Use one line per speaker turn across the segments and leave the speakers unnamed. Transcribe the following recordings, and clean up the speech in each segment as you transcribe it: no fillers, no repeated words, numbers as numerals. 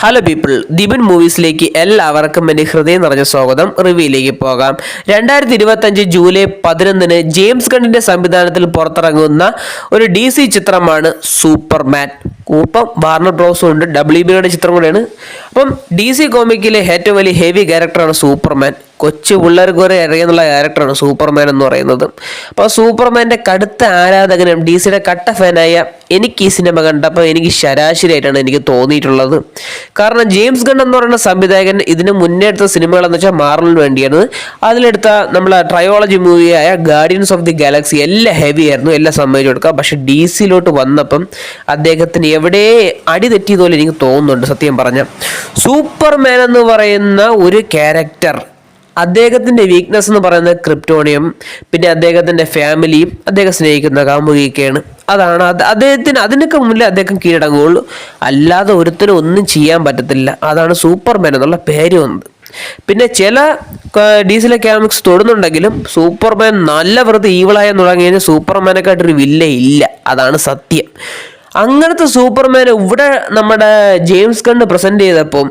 Hello people, Dibin മൂവീസിലേക്ക് എല്ലാവർക്കും എൻ്റെ ഹൃദയം നിറഞ്ഞ സ്വാഗതം. റിവ്യൂയിലേക്ക് പോകാം. 2025 ജൂലൈ 11 ജെയിംസ് ഗണ്ണിന്റെ സംവിധാനത്തിൽ പുറത്തിറങ്ങുന്ന ഒരു DC ചിത്രമാണ് സൂപ്പർമാൻ. ഒപ്പം വാർണർ ബ്രോസും ഉണ്ട്. WB ചിത്രം കൂടെയാണ്. അപ്പം DC കോമിക്കിലെ ഏറ്റവും വലിയ ഹെവി ക്യാരക്ടറാണ് സൂപ്പർമാൻ. കൊച്ചു പിള്ളേർക്ക് വരെ അറിയുന്നുള്ള ക്യാരക്ടറാണ് സൂപ്പർമാൻ എന്ന് പറയുന്നത്. അപ്പോൾ സൂപ്പർമാൻ്റെ കടുത്ത ആരാധകനും DCയുടെ കട്ട ഫാനായ എനിക്ക് ഈ സിനിമ കണ്ടപ്പോൾ എനിക്ക് ശരാശരിയായിട്ടാണ് എനിക്ക് തോന്നിയിട്ടുള്ളത്. കാരണം ജെയിംസ് ഗൺ എന്ന് പറയുന്ന സംവിധായകൻ ഇതിന് മുന്നേ എടുത്ത സിനിമകളെന്ന് വെച്ചാൽ മാർവലിന് വേണ്ടിയാണ്. അതിലെടുത്ത നമ്മളെ ട്രയോളജി മൂവിയായ ഗാർഡിയൻസ് ഓഫ് ദി ഗാലക്സി എല്ലാം ഹെവി ആയിരുന്നു, എല്ലാം സമ്മതിച്ചു കൊടുക്കുക. പക്ഷെ DCയിലോട്ട് വന്നപ്പം അദ്ദേഹത്തിന് എവിടെ അടി തെറ്റിയതുപോലെ എനിക്ക് തോന്നുന്നുണ്ട്. സത്യം പറഞ്ഞ സൂപ്പർമാൻ എന്ന് പറയുന്ന ഒരു ക്യാരക്ടർ, അദ്ദേഹത്തിൻ്റെ വീക്ക്നെസ് എന്ന് പറയുന്നത് ക്രിപ്റ്റോണിയം, പിന്നെ അദ്ദേഹത്തിൻ്റെ ഫാമിലിയും അദ്ദേഹം സ്നേഹിക്കുന്ന കാമുകിയൊക്കെയാണ്. അതാണ് അദ്ദേഹത്തിന് അതിനൊക്കെ മുന്നിൽ അദ്ദേഹം കീഴടങ്ങുകയുള്ളൂ. അല്ലാതെ ഒരുത്തരും ഒന്നും ചെയ്യാൻ പറ്റത്തില്ല. അതാണ് സൂപ്പർമാൻ എന്നുള്ള പേര് വന്നത്. പിന്നെ ചില DC കോമിക്സ് തൊടുന്നുണ്ടെങ്കിലും സൂപ്പർമാൻ നല്ല വെറുതെ ഈവിളായെന്ന് തുടങ്ങി കഴിഞ്ഞാൽ സൂപ്പർമാനെക്കാട്ടൊരു വില്ല ഇല്ല. അതാണ് സത്യം. അങ്ങനത്തെ സൂപ്പർമാൻ ഇവിടെ നമ്മുടെ ജെയിംസ് ഗണ്ണ് പ്രസൻറ്റ് ചെയ്തപ്പോൾ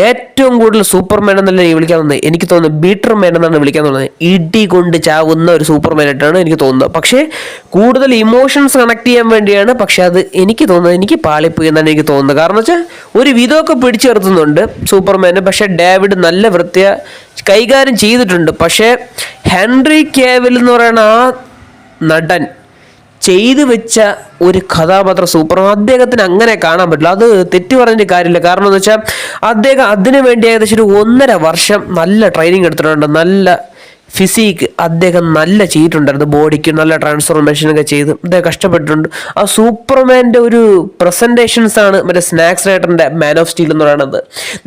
ഏറ്റവും കൂടുതൽ സൂപ്പർമാൻ എന്നല്ല വിളിക്കാൻ തോന്നുന്നത്. എനിക്ക് തോന്നുന്നു ബീറ്റർ മാൻ എന്നാണ് വിളിക്കാൻ തോന്നുന്നത്. ഇടി കൊണ്ട് ചാവുന്ന ഒരു സൂപ്പർമാനായിട്ടാണ് എനിക്ക് തോന്നുന്നത്. പക്ഷേ കൂടുതൽ ഇമോഷൻസ് കണക്ട് ചെയ്യാൻ വേണ്ടിയാണ്. പക്ഷെ അത് എനിക്ക് തോന്നുന്നത് എനിക്ക് പാളിപ്പോയി എന്നാണ് എനിക്ക് തോന്നുന്നത്. കാരണം വെച്ചാൽ ഒരു വിധമൊക്കെ പിടിച്ചു നിർത്തുന്നുണ്ട് സൂപ്പർമാന്. പക്ഷേ ഡേവിഡ് നല്ല വൃത്തിയ കൈകാര്യം ചെയ്തിട്ടുണ്ട്. പക്ഷേ ഹെൻറി കാവിൽ എന്ന് പറയുന്ന ആ നടൻ ചെയ്തു വെച്ച ഒരു കഥാപാത്രം സൂപ്പർമാൻ, അദ്ദേഹത്തിന് അങ്ങനെ കാണാൻ പറ്റില്ല. അത് തെറ്റ് പറഞ്ഞിട്ട് കാര്യമില്ല. കാരണം എന്ന് വെച്ചാൽ അദ്ദേഹം അതിനു വേണ്ടി ഏകദേശം ഒരു 1.5 വർഷം നല്ല ട്രെയിനിങ് എടുത്തിട്ടുണ്ട്. നല്ല ഫിസിക്ക് അദ്ദേഹം നല്ല ചെയ്തിട്ടുണ്ടായിരുന്നു. ബോഡിക്ക് നല്ല ട്രാൻസ്ഫോർമേഷനൊക്കെ ചെയ്ത് അദ്ദേഹം കഷ്ടപ്പെട്ടിട്ടുണ്ട്. ആ സൂപ്പർമാൻ്റെ ഒരു പ്രസൻറ്റേഷൻസ് ആണ് മറ്റേ സ്നാക്സ് റൈറ്ററിൻ്റെ മാൻ ഓഫ് സ്റ്റീൽ എന്ന് പറയുന്നത്.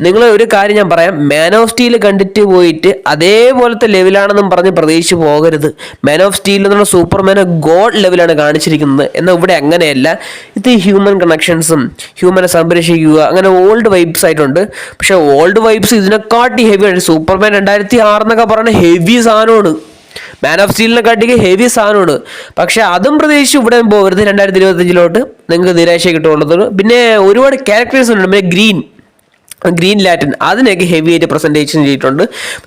നിങ്ങൾ ഒരു കാര്യം ഞാൻ പറയാം, മാൻ ഓഫ് സ്റ്റീൽ കണ്ടിട്ട് പോയിട്ട് അതേപോലത്തെ ലെവലാണെന്നും പറഞ്ഞ് പ്രതീക്ഷിച്ച് പോകരുത്. മാൻ ഓഫ് സ്റ്റീൽ എന്നുള്ള സൂപ്പർമാനെ ഗോഡ് ലെവലാണ് കാണിച്ചിരിക്കുന്നത്. എന്നാൽ ഇവിടെ അങ്ങനെയല്ല. ഇത് ഹ്യൂമൻ കണക്ഷൻസും ഹ്യൂമനെ സംരക്ഷിക്കുക അങ്ങനെ ഓൾഡ് വൈബ്സ് ആയിട്ടുണ്ട്. പക്ഷേ ഓൾഡ് വൈബ്സ് ഇതിനെക്കാട്ടി ഹെവിയാണ്. സൂപ്പർമാൻ 2006 എന്നൊക്കെ പറയുന്നത് ഹെവി സാധനമാണ്. മാൻ ഓഫ് സ്റ്റീലിനെ കാട്ടിക്ക് ഹെവി സാധനമാണ്. പക്ഷെ അതും പ്രതീക്ഷിച്ച് ഇവിടെ പോകരുത്. 2025 നിങ്ങൾക്ക് നിരാശ കിട്ടുള്ളത്. പിന്നെ ഒരുപാട് ക്യാരക്ടേഴ്സ് ഉണ്ട്. പിന്നെ ഗ്രീൻ ലാറ്റൻ അതിനൊക്കെ ഹെവി ആയിട്ട് പ്രസൻറ്റേഷൻ ചെയ്തിട്ടുണ്ട്.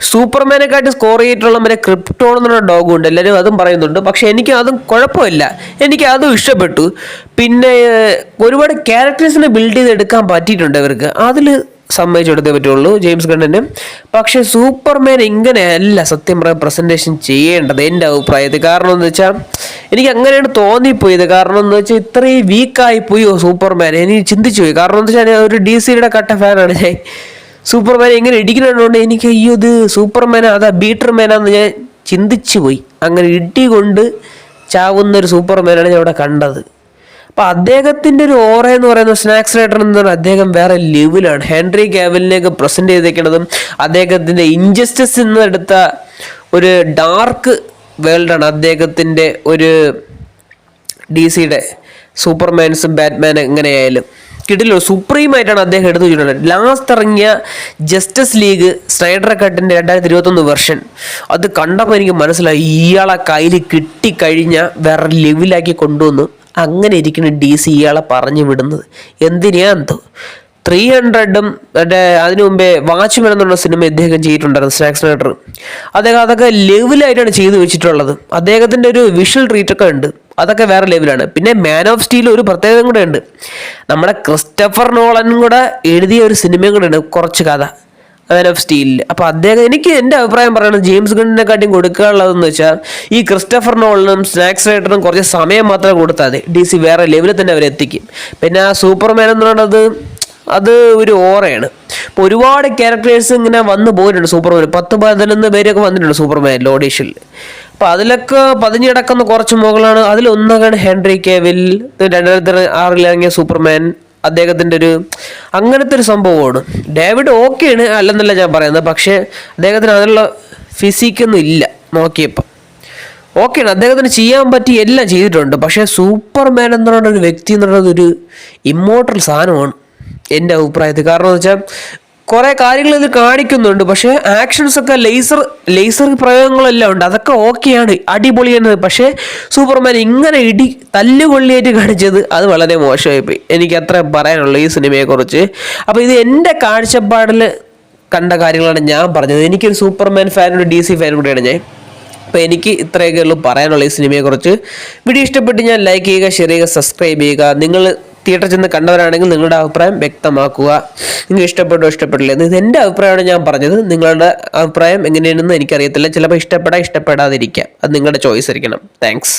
സൂപ്പർമാനെക്കാട്ടി സ്കോർ ചെയ്തിട്ടുള്ള മറ്റേ ക്രിപ്റ്റോൺ എന്നുള്ള ഡോഗും ഉണ്ട്. എല്ലാവരും അതും പറയുന്നുണ്ട്. പക്ഷെ എനിക്ക് അതും കുഴപ്പമില്ല, എനിക്ക് അതും ഇഷ്ടപ്പെട്ടു. പിന്നെ ഒരുപാട് ക്യാരക്ടേഴ്സിനെ ബിൽഡ് ചെയ്തെടുക്കാൻ പറ്റിയിട്ടുണ്ട് ഇവർക്ക്. അതിൽ സമ്മതിച്ചു കൊടുത്തേ പറ്റുള്ളൂ ജെയിംസ് ഗണ്ണിന്. പക്ഷെ സൂപ്പർമാൻ ഇങ്ങനെയല്ല സത്യം പറയാൻ പ്രസൻറ്റേഷൻ ചെയ്യേണ്ടത് എൻ്റെ അഭിപ്രായത്തിൽ. കാരണം എന്ന് വെച്ചാൽ എനിക്ക് അങ്ങനെയാണ് തോന്നിപ്പോയത്. കാരണം എന്ന് വെച്ചാൽ ഇത്രയും വീക്കായി പോയോ സൂപ്പർമാൻ, എനിക്ക് ചിന്തിച്ചു പോയി. കാരണം എന്ന് വെച്ചാൽ ഒരു DCയുടെ കട്ട ഫാനാണ് ഞാൻ. സൂപ്പർമാനെ ഇങ്ങനെ ഇടിക്കുന്നതുകൊണ്ട് എനിക്ക് അയ്യോ ഇത് സൂപ്പർമാനാ അതാ ബീറ്റർ മാനാന്ന് ഞാൻ ചിന്തിച്ചു പോയി. അങ്ങനെ ഇടി കൊണ്ട് ചാവുന്നൊരു സൂപ്പർമാനാണ് ഞാൻ ഇവിടെ കണ്ടത്. അപ്പോൾ അദ്ദേഹത്തിൻ്റെ ഒരു ഓറ എന്ന് പറയുന്നത് സ്നാക്സ് റൈറ്റർ എന്ന് പറഞ്ഞാൽ അദ്ദേഹം വേറെ ലെവലാണ്. ഹെൻറി കാവിലിനെയൊക്കെ പ്രസൻറ്റ് ചെയ്തേക്കുന്നതും അദ്ദേഹത്തിൻ്റെ ഇൻജസ്റ്റിസ് എന്നെടുത്ത ഒരു ഡാർക്ക് വേൾഡാണ് അദ്ദേഹത്തിൻ്റെ ഒരു DCയുടെ സൂപ്പർമാൻസും ബാറ്റ്മാനും എങ്ങനെയായാലും കിട്ടില്ലോ സുപ്രീമായിട്ടാണ് അദ്ദേഹം എടുത്തു വെച്ചിട്ടുള്ളത്. ലാസ്റ്റ് ഇറങ്ങിയ ജസ്റ്റിസ് ലീഗ് സ്നൈഡർ കട്ടിൻ്റെ 2021 വെർഷൻ അത് കണ്ടപ്പോൾ എനിക്ക് മനസ്സിലായി ഇയാളെ കയ്യിൽ കിട്ടിക്കഴിഞ്ഞാൽ വേറെ ലെവലാക്കി കൊണ്ടുവന്നു. അങ്ങനെ ഇരിക്കുന്ന DC ഇയാളെ പറഞ്ഞു വിടുന്നത് എന്തിനാ എന്തോ. 300ഉം മറ്റേ അതിനു മുമ്പേ വാച്ച്മാൻ എന്നുള്ള സിനിമ ഇദ്ദേഹം ചെയ്തിട്ടുണ്ടായിരുന്നു സ്നാക്സ് റൈറ്റർ. അദ്ദേഹം അതൊക്കെ ലെവലായിട്ടാണ് ചെയ്തു വെച്ചിട്ടുള്ളത്. അദ്ദേഹത്തിൻ്റെ ഒരു വിഷ്വൽ ട്രീറ്റൊക്കെ ഉണ്ട്, അതൊക്കെ വേറെ ലെവലാണ്. പിന്നെ മാൻ ഓഫ് സ്റ്റീൽ ഒരു പ്രത്യേകത കൂടെ ഉണ്ട്. നമ്മുടെ ക്രിസ്റ്റഫർ നോളനും കൂടെ എഴുതിയ ഒരു സിനിമയും കൂടെ ഉണ്ട്, കുറച്ച് കഥ മാൻ ഓഫ് സ്റ്റീലിൽ. അപ്പോൾ അദ്ദേഹം എനിക്ക് എൻ്റെ അഭിപ്രായം പറയുന്നത് ജെയിംസ് ഗണ്ണിനെക്കാട്ടിയും കൊടുക്കാനുള്ളതെന്ന് വെച്ചാൽ ഈ ക്രിസ്റ്റഫർ നോളനും സ്നാക്സ് റൈറ്ററിനും കുറച്ച് സമയം മാത്രമേ കൊടുത്താൽ മതി. DC വേറെ ലെവലിൽ തന്നെ അവരെത്തിക്കും. പിന്നെ ആ സൂപ്പർമാൻ എന്ന് പറയുന്നത് അത് ഒരു ഓറയാണ്. ഇപ്പോൾ ഒരുപാട് ക്യാരക്ടേഴ്സ് ഇങ്ങനെ വന്നു പോയിട്ടുണ്ട് സൂപ്പർമാൻ. 10-11 പേരൊക്കെ വന്നിട്ടുണ്ട് സൂപ്പർമാൻ ഓഡീഷനിൽ. അപ്പോൾ അതിലൊക്കെ പതിഞ്ഞിടക്കുന്ന കുറച്ച് മുകളാണ്. അതിലൊന്നാണ് ഹെൻറി കാവിൽ 2006 ഇറങ്ങിയ സൂപ്പർമാൻ. അദ്ദേഹത്തിൻ്റെ ഒരു അങ്ങനത്തെ ഒരു സംഭവമാണ്. ഡേവിഡ് ഓക്കെയാണ്, അല്ലെന്നല്ല ഞാൻ പറയുന്നത്. പക്ഷേ അദ്ദേഹത്തിന് അതിനുള്ള ഫിസിക്കൊന്നും ഇല്ല. നോക്കിയപ്പോൾ ഓക്കെയാണ്, അദ്ദേഹത്തിന് ചെയ്യാൻ പറ്റി എല്ലാം ചെയ്തിട്ടുണ്ട്. പക്ഷേ സൂപ്പർമാൻ എന്ന് പറയുന്ന ഒരു വ്യക്തി എന്ന് പറയുന്നത് ഒരു ഇമ്മോർട്ടൽ സാധനമാണ് എൻ്റെ അഭിപ്രായത്തിൽ. കാരണം എന്ന് വെച്ചാൽ കുറേ കാര്യങ്ങൾ ഇത് കാണിക്കുന്നുണ്ട്. പക്ഷേ ആക്ഷൻസ് ഒക്കെ ലേസർ പ്രയോഗങ്ങളെല്ലാം ഉണ്ട്. അതൊക്കെ ഓക്കെയാണ്, അടിപൊളിയാണ്. പക്ഷേ സൂപ്പർമാൻ ഇങ്ങനെ തല്ലുകൊള്ളിയായിട്ട് കാണിച്ചത് അത് വളരെ മോശമായിപ്പോയി. എനിക്ക് അത്ര പറയാനുള്ളൂ ഈ സിനിമയെക്കുറിച്ച്. അപ്പോൾ ഇത് എൻ്റെ കാഴ്ചപ്പാടിൽ കണ്ട കാര്യങ്ങളാണ് ഞാൻ പറഞ്ഞത്. എനിക്കൊരു സൂപ്പർമാൻ ഫാനും ഒരു DC ഫാനും കൂടിയാണ് ഞാൻ. അപ്പോൾ എനിക്ക് ഇത്രയൊക്കെ ഉള്ളൂ പറയാനുള്ള ഈ സിനിമയെക്കുറിച്ച്. വീഡിയോ ഇഷ്ടപ്പെട്ട് ഞാൻ ലൈക്ക് ചെയ്യുക, ഷെയർ ചെയ്യുക, സബ്സ്ക്രൈബ് ചെയ്യുക. നിങ്ങൾ തിയേറ്ററിൽ ചെന്ന് കണ്ടവരാണെങ്കിൽ നിങ്ങളുടെ അഭിപ്രായം വ്യക്തമാക്കുക. നിങ്ങൾക്ക് ഇഷ്ടപ്പെട്ടോ ഇഷ്ടപ്പെട്ടില്ല, ഇത് എൻ്റെ അഭിപ്രായമാണ് ഞാൻ പറഞ്ഞത്. നിങ്ങളുടെ അഭിപ്രായം എങ്ങനെയാണെന്ന് എനിക്കറിയത്തില്ല. ചിലപ്പോൾ ഇഷ്ടപ്പെടാതിരിക്കാം. അത് നിങ്ങളുടെ ചോയ്സ് ആയിരിക്കണം. താങ്ക്സ്.